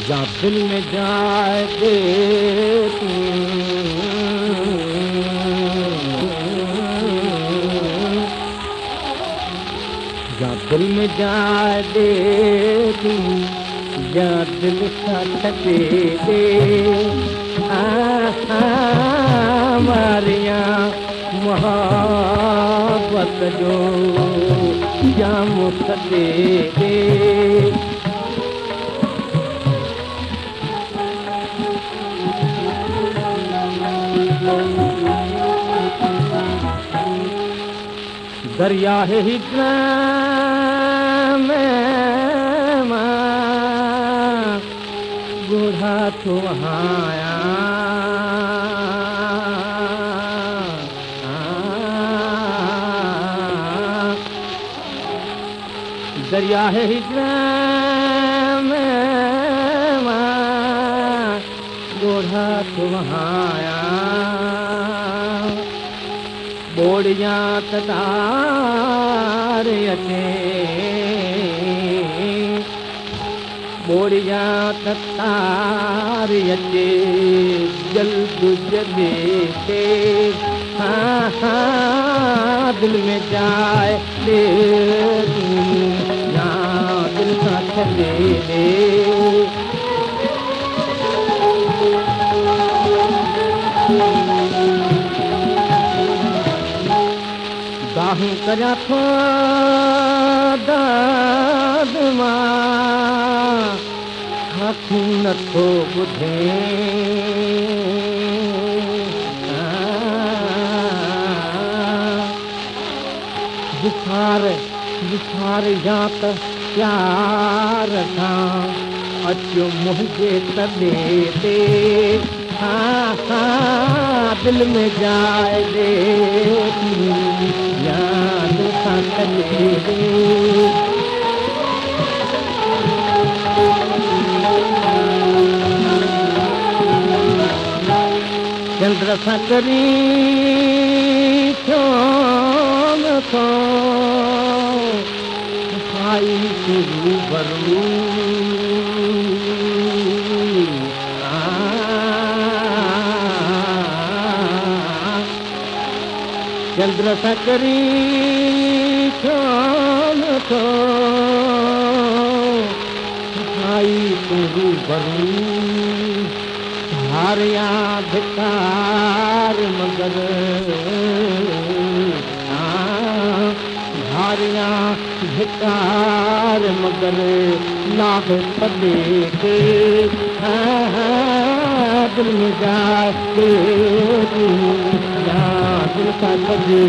या दिल में जाए दे तू, या दिल में जाए दे तू, या दिल का छटे दे मारिया मोहब्बत जो या मुझे दे दरिया है हिजरा में बूढ़ा तो आया दरिया है हिजरा में बूढ़ा तो आया बोड़िया ततार अचे बोड़िया ततार अचे जल्द जले से हाँ हाँ दिल में जाए ले या दिल का चले ले बाहू करा थो दाद मां हाथू नथो ॿुधे बुखार बुखार या त प्यार सां अचो मुंहिंजे तले ते हाँ हाँ दिल में जाए दे या दिल का चले दे चंद्र सकरी छोन थो आई शुरू बरू चंद्र सकरी छोन थो आई शुरू बरू हारिया धिकार मगर हारिया धिकार मगर नाग पदे के दिल में जाए दिल का पदे